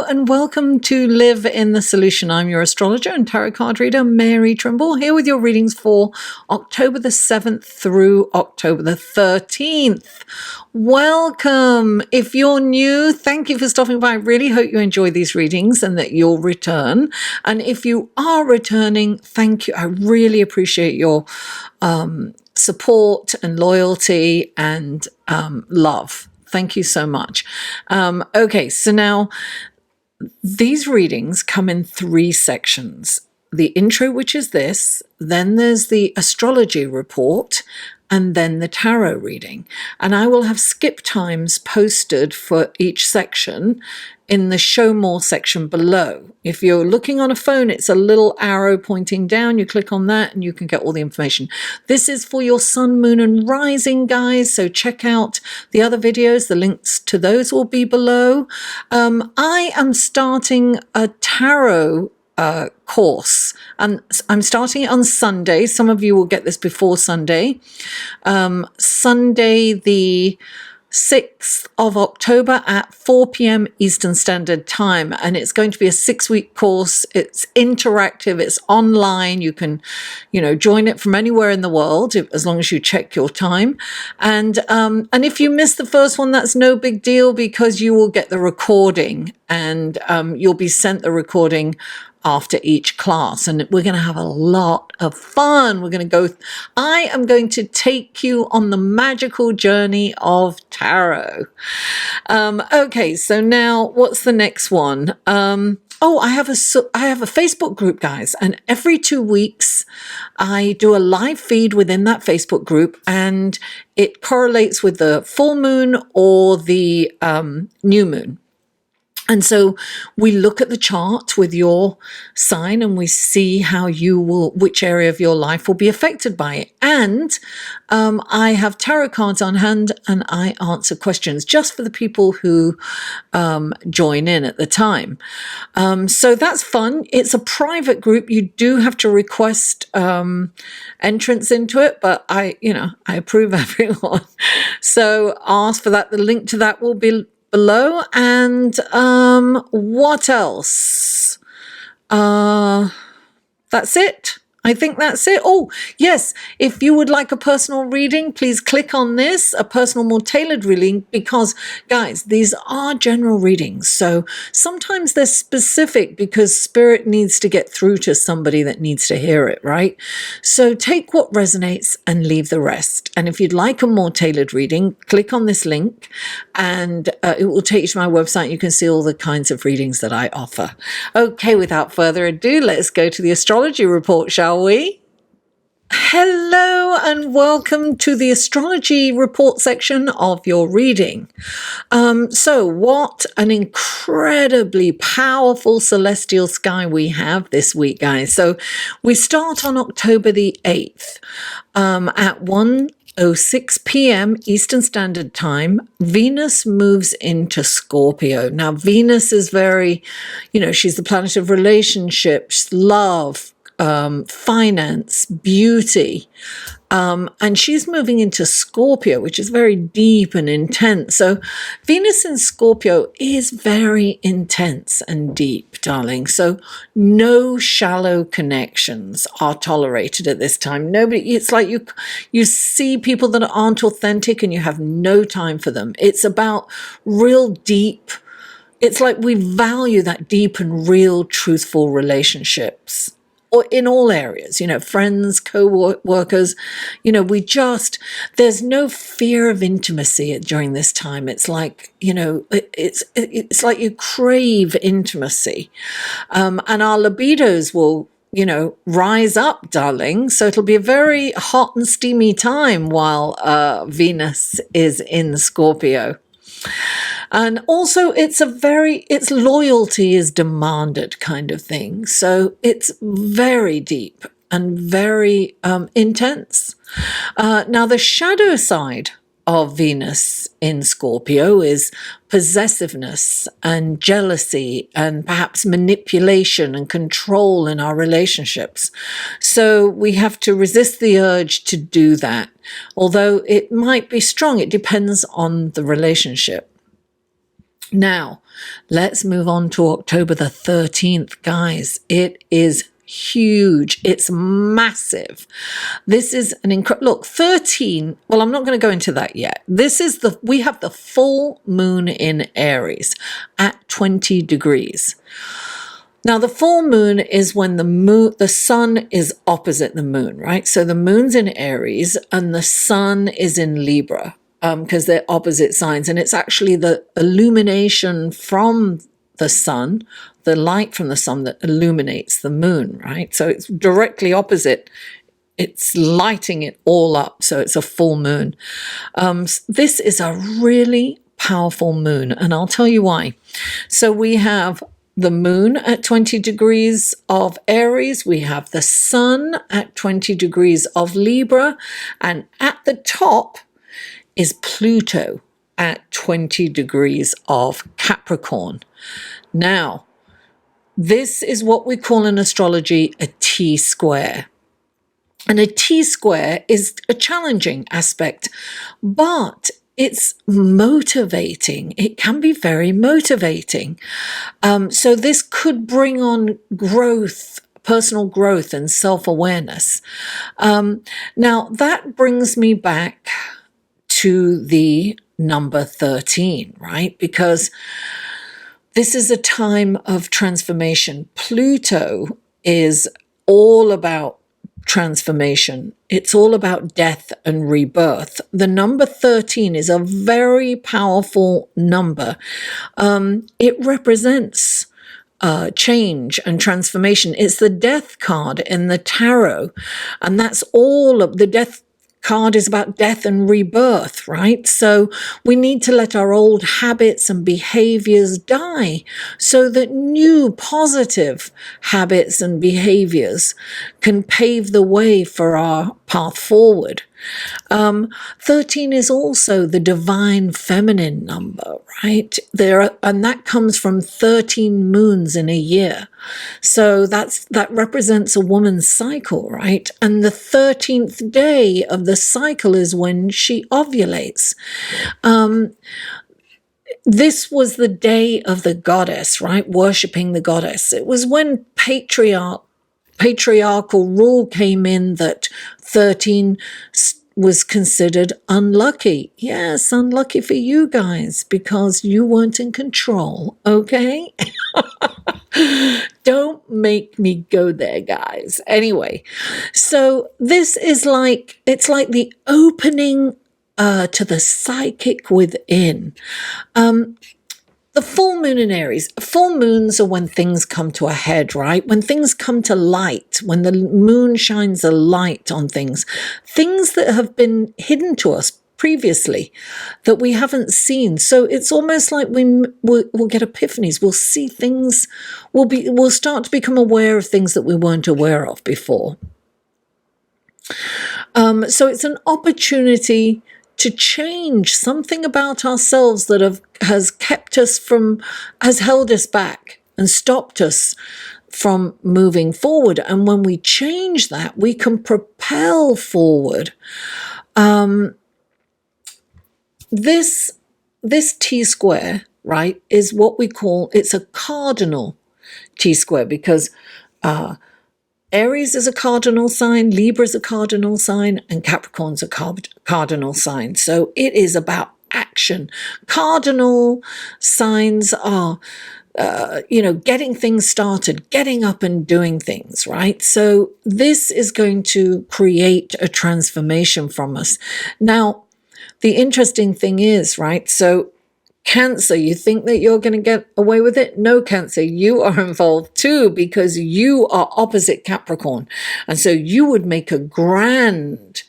and welcome to Live in the Solution. I'm your astrologer and tarot card reader, Mary Trimble, here with your readings for October the 7th through October the 13th. Welcome. If you're new, thank you for stopping by. I really hope you enjoy these readings and that you'll return. And if you are returning, thank you. I really appreciate your support and loyalty and love. Thank you so much. Okay, so now these readings come in 3 sections. The intro, which is this, then there's the astrology report, and then the tarot reading. And I will have skip times posted for each section in the show more section below. If you're looking on a phone, it's a little arrow pointing down. You click on that and you can get all the information. This is for your sun, moon and rising, guys. So check out the other videos. The links to those will be below. I am starting a tarot course, and I'm starting it on Sunday. Some of you will get this before Sunday. Sunday the 6th of October at 4 p.m. Eastern Standard Time, and it's going to be a 6-week course. It's interactive, it's online. You can, join it from anywhere in the world as long as you check your time. And if you miss the first one, that's no big deal, because you will get the recording, and you'll be sent the recording after each class, and we're going to have a lot of fun. I am going to take you on the magical journey of tarot. Okay, so now what's the next one? I have a Facebook group, guys, and every 2 weeks I do a live feed within that Facebook group, and it correlates with the full moon or the new moon. And so we look at the chart with your sign and we see which area of your life will be affected by it. And I have tarot cards on hand and I answer questions just for the people who join in at the time. So that's fun. It's a private group. You do have to request entrance into it, but I approve everyone. So ask for that. The link to that will be below. And what else? That's it. I think that's it. Oh, yes. If you would like a personal reading, please click on this, a personal, more tailored reading, because, guys, these are general readings. So sometimes they're specific because spirit needs to get through to somebody that needs to hear it, right? So take what resonates and leave the rest. And if you'd like a more tailored reading, click on this link and it will take you to my website. You can see all the kinds of readings that I offer. Okay, without further ado, let's go to the astrology report, shall we? Hello and welcome to the astrology report section of your reading. So what an incredibly powerful celestial sky we have this week, guys. So we start on October the 8th at 1:06 p.m. Eastern Standard Time. Venus moves into Scorpio. Now, Venus is very, she's the planet of relationships, love, finance, beauty, and she's moving into Scorpio, which is very deep and intense. So Venus in Scorpio is very intense and deep, darling. So no shallow connections are tolerated at this time. It's like you see people that aren't authentic and you have no time for them. It's about real deep. It's like we value that deep and real truthful relationships. Or in all areas, friends, co-workers, there's no fear of intimacy during this time. It's like, it's like you crave intimacy. And our libidos will, rise up, darling. So it'll be a very hot and steamy time while Venus is in Scorpio. And also it's loyalty is demanded kind of thing. So it's very deep and very intense. Now the shadow side of Venus in Scorpio is possessiveness and jealousy and perhaps manipulation and control in our relationships. So we have to resist the urge to do that. Although it might be strong, it depends on the relationship. Now, let's move on to October the 13th, guys. It is huge. It's massive. This is an incredible look. 13. Well, I'm not going to go into that yet. We have the full moon in Aries at 20 degrees. Now, the full moon is when the sun is opposite the moon, right? So the moon's in Aries and the sun is in Libra, because they're opposite signs. And it's actually the illumination from the sun, the light from the sun, that illuminates the moon, right? So it's directly opposite. It's lighting it all up. So it's a full moon. This is a really powerful moon, and I'll tell you why. So we have the moon at 20 degrees of Aries. We have the sun at 20 degrees of Libra. And at the top is Pluto at 20 degrees of Capricorn. Now, this is what we call in astrology a T-square. And a T-square is a challenging aspect, but it's motivating. It can be very motivating. So this could bring on growth, personal growth and self-awareness. Now, that brings me back to the number 13, right? Because this is a time of transformation. Pluto is all about transformation. It's all about death and rebirth. The number 13 is a very powerful number. It represents change and transformation. It's the death card in the tarot, and that's all of the death card is about death and rebirth, right? So we need to let our old habits and behaviors die so that new positive habits and behaviors can pave the way for our path forward. 13 is also the divine feminine number, right? And that comes from 13 moons in a year. So that represents a woman's cycle, right? And the 13th day of the cycle is when she ovulates. This was the day of the goddess, right? Worshipping the goddess. It was when patriarchal rule came in that 13 was considered unlucky. Yes, unlucky for you guys because you weren't in control, okay? Don't make me go there, guys. Anyway, so this is it's like the opening to the psychic within. The full moon in Aries. Full moons are when things come to a head, right? When things come to light, when the moon shines a light on things that have been hidden to us previously that we haven't seen. So it's almost like we'll get epiphanies. We'll see things. We'll start to become aware of things that we weren't aware of before. So it's an opportunity to change something about ourselves that has held us back and stopped us from moving forward. And when we change that, we can propel forward. This T-square, right, is what we call, it's a cardinal T-square because Aries is a cardinal sign, Libra is a cardinal sign, and Capricorn's a cardinal sign. So it is about action. Cardinal signs are, getting things started, getting up and doing things, right? So this is going to create a transformation from us. Now, the interesting thing is, right, so Cancer, you think that you're going to get away with it? No, Cancer, you are involved too because you are opposite Capricorn. And so you would make a grand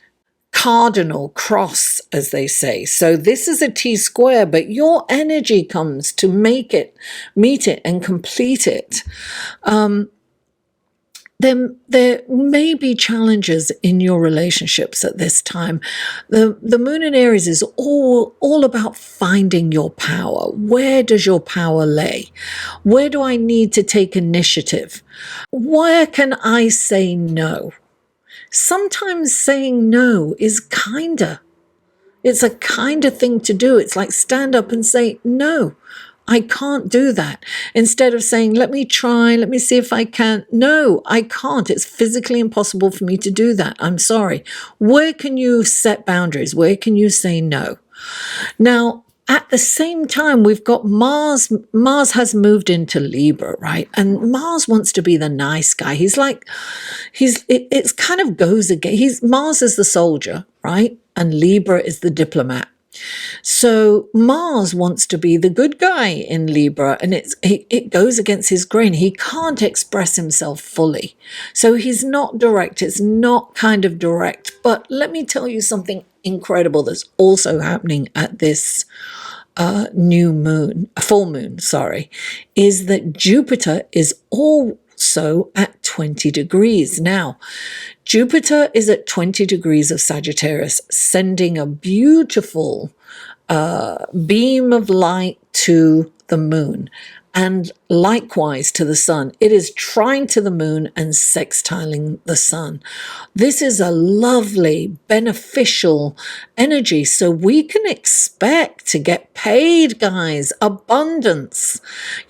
cardinal cross, as they say. So this is a T-square, but your energy comes to make it, meet it, and complete it. Then there may be challenges in your relationships at this time. The moon in Aries is all about finding your power. Where does your power lay? Where do I need to take initiative? Where can I say no? Sometimes saying no is kinder. It's a kinder thing to do. It's like stand up and say, no, I can't do that. Instead of saying, let me try, let me see if I can. No, I can't. It's physically impossible for me to do that. I'm sorry. Where can you set boundaries? Where can you say no? Now, at the same time, we've got Mars. Mars has moved into Libra, right? And Mars wants to be the nice guy. It's kind of goes again. Mars is the soldier, right? And Libra is the diplomat. So Mars wants to be the good guy in Libra, and it goes against his grain. He can't express himself fully. So he's not direct. It's not kind of direct. But let me tell you something incredible that's also happening at this full moon, is that Jupiter is also at 20 degrees. Now, Jupiter is at 20 degrees of Sagittarius, sending a beautiful beam of light to the moon, and likewise to the sun. It is trine to the moon and sextiling the sun. This is a lovely, beneficial energy. So we can expect to get paid, guys, abundance,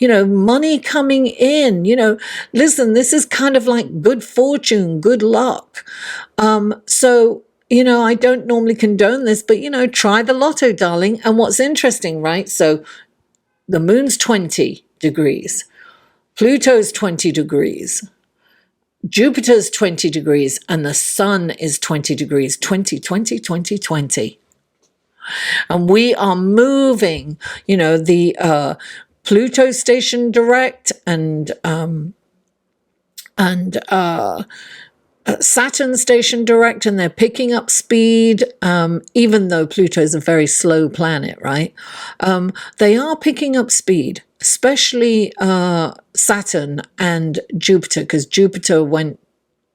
money coming in, listen, this is kind of like good fortune, good luck. I don't normally condone this, but, try the lotto, darling. And what's interesting, right? So the moon's 20 degrees, Pluto's 20 degrees, Jupiter's 20 degrees, and the sun is 20 degrees, 20, 20, 20, 20. And we are moving, the Pluto station direct and Saturn station direct, and they're picking up speed, even though Pluto is a very slow planet, right? They are picking up speed, especially Saturn and Jupiter, because Jupiter went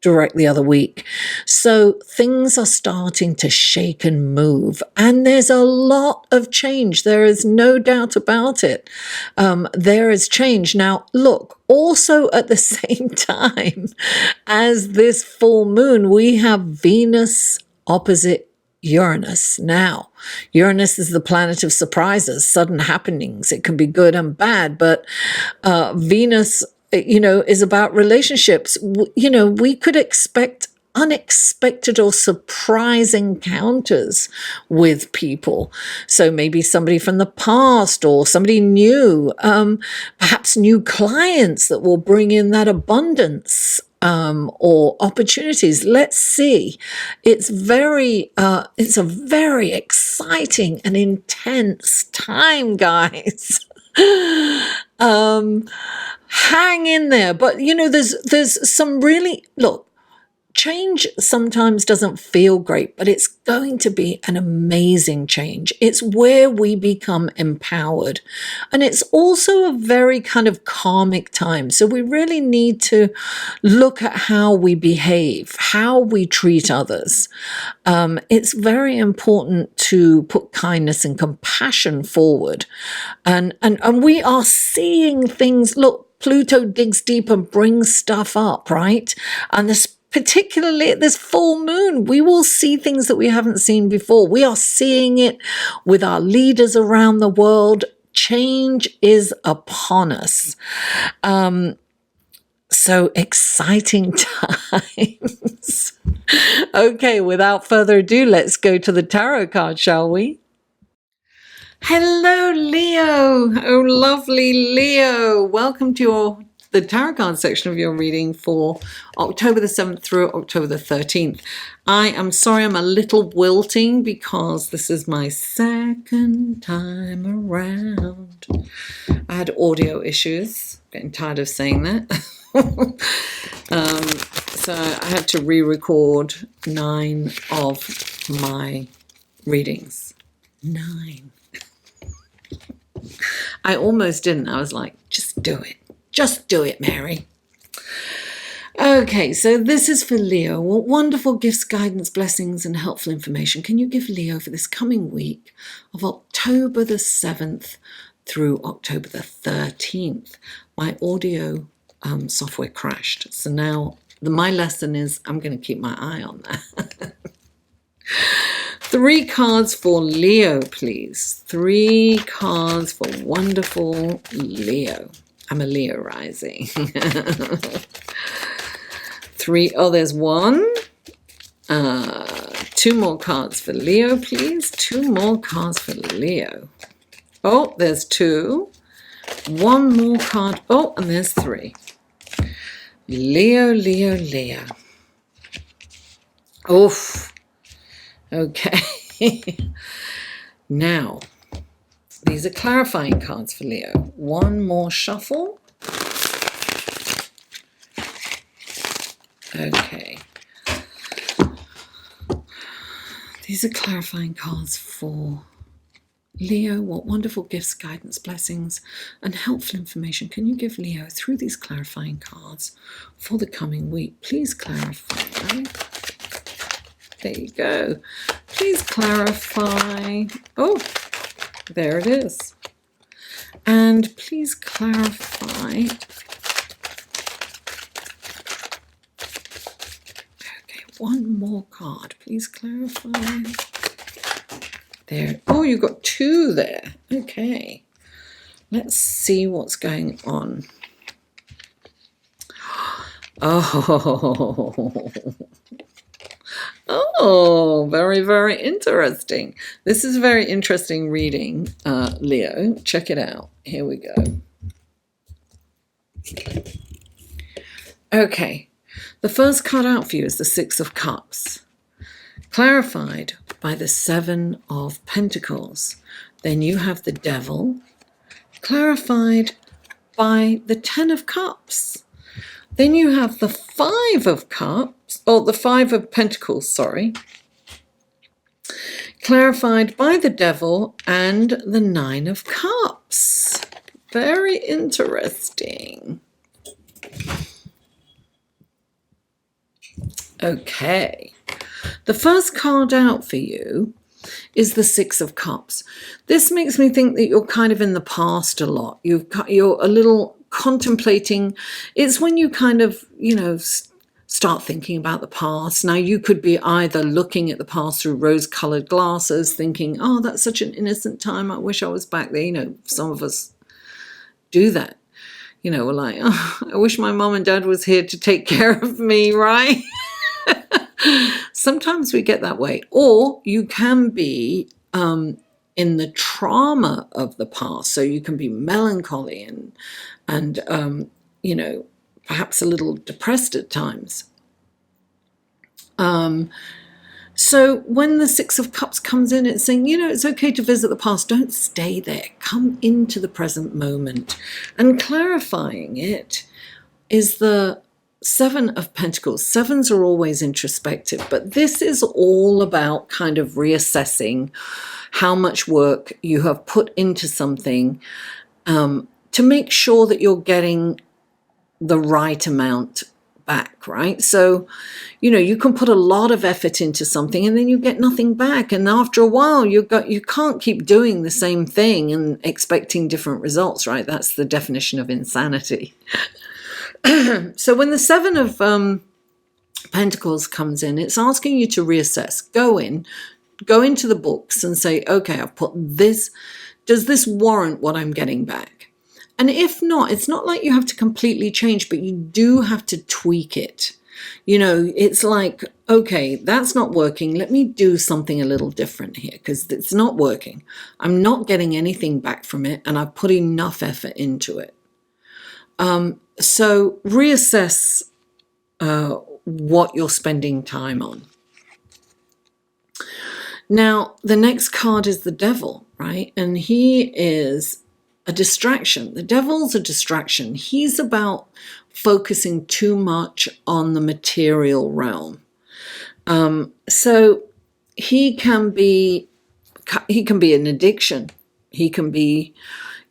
direct the other week. So things are starting to shake and move, and there's a lot of change. There is no doubt about it. There is change. Now, look, also at the same time as this full moon, we have Venus opposite Uranus. Now, Uranus is the planet of surprises, sudden happenings. It can be good and bad, but Venus is about relationships. We could expect unexpected or surprise encounters with people. So maybe somebody from the past or somebody new, perhaps new clients that will bring in that abundance or opportunities. Let's see. It's a very exciting and intense time, guys. Hang in there. But, there's some really, look, change sometimes doesn't feel great, but it's going to be an amazing change. It's where we become empowered. And it's also a very kind of karmic time. So we really need to look at how we behave, how we treat others. It's very important to put kindness and compassion forward. And we are seeing things. Look, Pluto digs deep and brings stuff up, right? And particularly at this full moon, we will see things that we haven't seen before. We are seeing it with our leaders around the world. Change is upon us. So exciting times. Okay, without further ado, let's go to the tarot card, shall we? Hello, Leo. Oh, lovely Leo. Welcome to the tarot card section of your reading for October the 7th through October the 13th. I am sorry I'm a little wilting because this is my second time around. I had audio issues. Getting tired of saying that. So I had to re-record 9 of my readings. 9. I almost didn't. I was like, just do it. Just do it, Mary. Okay, so this is for Leo. What wonderful gifts, guidance, blessings, and helpful information can you give Leo for this coming week of October the 7th through October the 13th? My audio software crashed. So now my lesson is I'm going to keep my eye on that. 3 cards for Leo, please. 3 cards for wonderful Leo. I'm a Leo rising. 3. Oh, there's 1. 2 more cards for Leo, please. 2 more cards for Leo. Oh, there's 2. 1 more card. Oh, and there's 3. Leo, Leo, Leo. Oof. Okay. Now, these are clarifying cards for Leo. 1 more shuffle. Okay. These are clarifying cards for Leo. What wonderful gifts, guidance, blessings, and helpful information can you give Leo through these clarifying cards for the coming week? Please clarify. There you go. Please clarify. Oh, there it is. And please clarify. Okay, 1 more card. Please clarify. There. Oh, you got 2 there. Okay. Let's see what's going on. Oh. Oh, very, very interesting. This is a very interesting reading, Leo. Check it out. Here we go. Okay. The first card out for you is the 6 of Cups, clarified by the 7 of Pentacles. Then you have the Devil, clarified by the 10 of Cups. Then you have the 5 of Cups, or the 5 of Pentacles, sorry, clarified by the Devil and the 9 of Cups. Very interesting. Okay. The first card out for you is the 6 of Cups. This makes me think that you're kind of in the past a lot. You're a little contemplating. It's when you kind of, start thinking about the past. Now, you could be either looking at the past through rose-colored glasses, thinking, oh, that's such an innocent time. I wish I was back there. Some of us do that. We're like, oh, I wish my mom and dad was here to take care of me, right? Sometimes we get that way. Or you can be in the trauma of the past. So you can be melancholy and perhaps a little depressed at times. So when the 6 of Cups comes in, it's saying, it's okay to visit the past. Don't stay there. Come into the present moment. And clarifying it is the 7 of Pentacles. 7s are always introspective, but this is all about kind of reassessing how much work you have put into something to make sure that you're getting the right amount back, right? So, you can put a lot of effort into something and then you get nothing back. And after a while, you can't keep doing the same thing and expecting different results, right? That's the definition of insanity. So when the 7 of Pentacles comes in, it's asking you to reassess. Go into the books and say, okay, I've put this. Does this warrant what I'm getting back? And if not, it's not like you have to completely change, but you do have to tweak it. It's like, okay, that's not working. Let me do something a little different here because it's not working. I'm not getting anything back from it, and I've put enough effort into it. So reassess what you're spending time on. Now, the next card is the Devil, right? And he is a distraction. The Devil's a distraction. He's about focusing too much on the material realm. So he can be an addiction. He can be,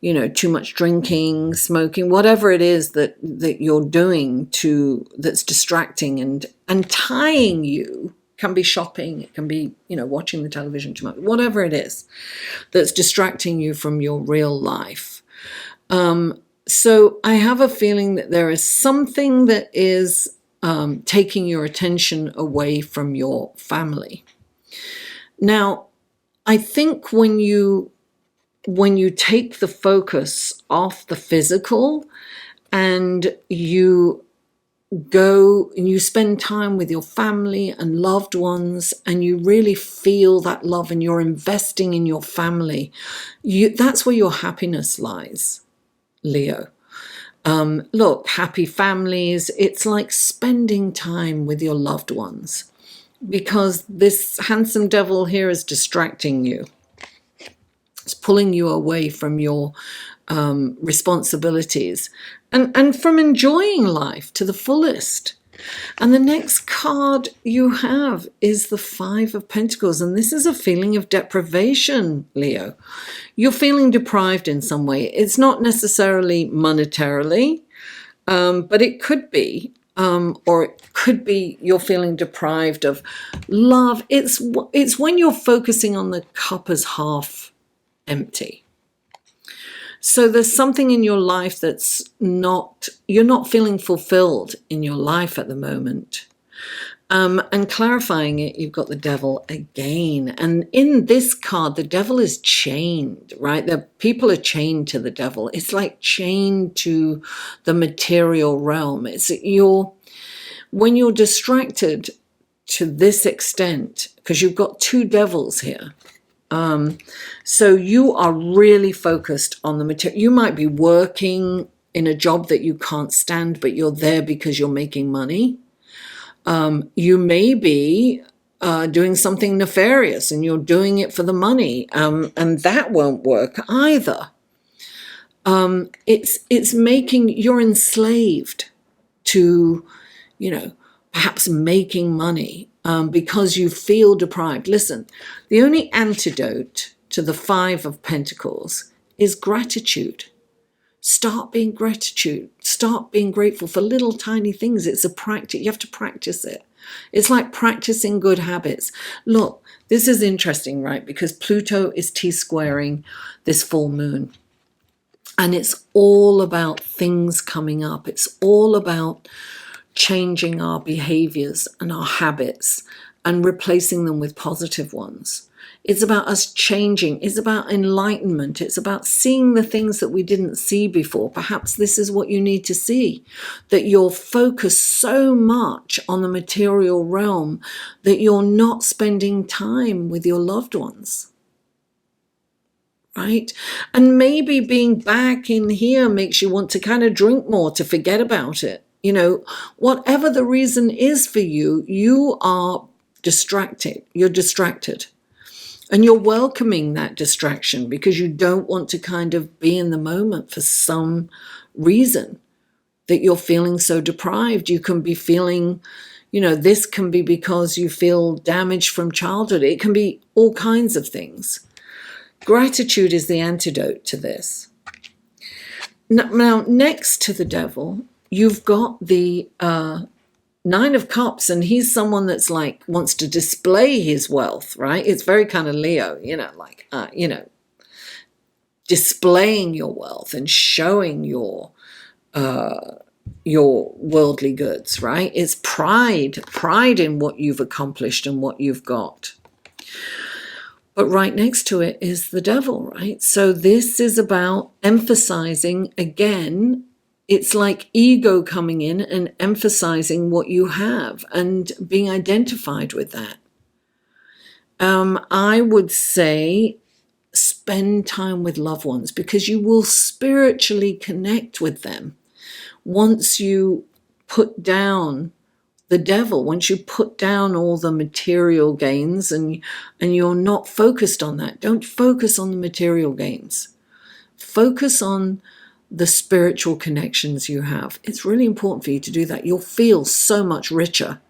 too much drinking, smoking, whatever it is that you're doing that's distracting and tying you. Can be shopping, it can be, watching the television too much, whatever it is that's distracting you from your real life. So I have a feeling that there is something that is taking your attention away from your family. Now, I think when you take the focus off the physical and you go and you spend time with your family and loved ones and you really feel that love and you're investing in your family, that's where your happiness lies, Leo. Look, happy families, it's like spending time with your loved ones, because this handsome devil here is distracting you. It's pulling you away from your responsibilities and from enjoying life to the fullest. And the next card you have is the Five of Pentacles. And this is a feeling of deprivation, Leo. You're feeling deprived in some way. It's not necessarily monetarily, but it could be. Or it could be you're feeling deprived of love. It's when you're focusing on the cup as half empty. So there's something in your life that's you're not feeling fulfilled in your life at the moment. And clarifying it, you've got the devil again. And in this card, the devil is chained, right? The people are chained to the devil. It's like chained to the material realm. When you're distracted to this extent, because you've got two devils here. So you are really focused on the material. You might be working in a job that you can't stand, but you're there because you're making money. You may be doing something nefarious and you're doing it for the money, and that won't work either. It's making you're enslaved to, perhaps making money because you feel deprived. Listen, the only antidote to the Five of Pentacles is gratitude. Start being gratitude. Start being grateful for little tiny things. It's a practice. You have to practice it. It's like practicing good habits. Look, this is interesting, right? Because Pluto is T-squaring this full moon. And it's all about things coming up. It's all about changing our behaviors and our habits and replacing them with positive ones. It's about us changing. It's about enlightenment. It's about seeing the things that we didn't see before. Perhaps this is what you need to see, that you're focused so much on the material realm that you're not spending time with your loved ones. Right? And maybe being back in here makes you want to kind of drink more to forget about it. Whatever the reason is for you, you are distracted. You're distracted. And you're welcoming that distraction because you don't want to kind of be in the moment for some reason that you're feeling so deprived. You can be feeling, this can be because you feel damaged from childhood. It can be all kinds of things. Gratitude is the antidote to this. Now, next to the devil, you've got the Nine of Cups, and he's someone that's like wants to display his wealth, right? It's very kind of Leo, displaying your wealth and showing your worldly goods, right? It's pride in what you've accomplished and what you've got. But right next to it is the devil, right? So this is about emphasizing, again, it's like ego coming in and emphasizing what you have and being identified with that. I would say spend time with loved ones because you will spiritually connect with them once you put down the devil, once you put down all the material gains and you're not focused on that. Don't focus on the material gains. Focus on the spiritual connections you have. It's really important for you to do that. You'll feel so much richer.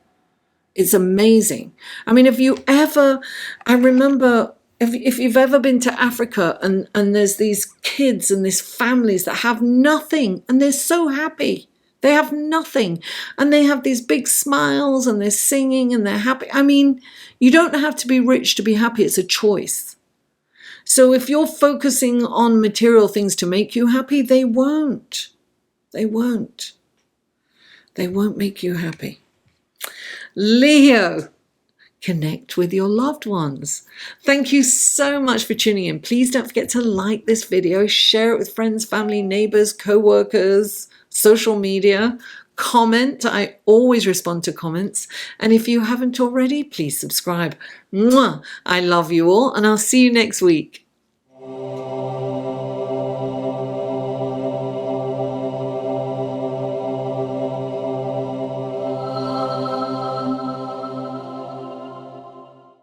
It's amazing. I mean, I remember if you've ever been to Africa and there's these kids and these families that have nothing and they're so happy. They have nothing and they have these big smiles and they're singing and they're happy. I mean, you don't have to be rich to be happy. It's a choice. So if you're focusing on material things to make you happy, they won't. They won't. They won't make you happy. Leo, connect with your loved ones. Thank you so much for tuning in. Please don't forget to like this video, share it with friends, family, neighbors, co-workers, social media. Comment. I always respond to comments. And if you haven't already, please subscribe. Mwah! I love you all, and I'll see you next week.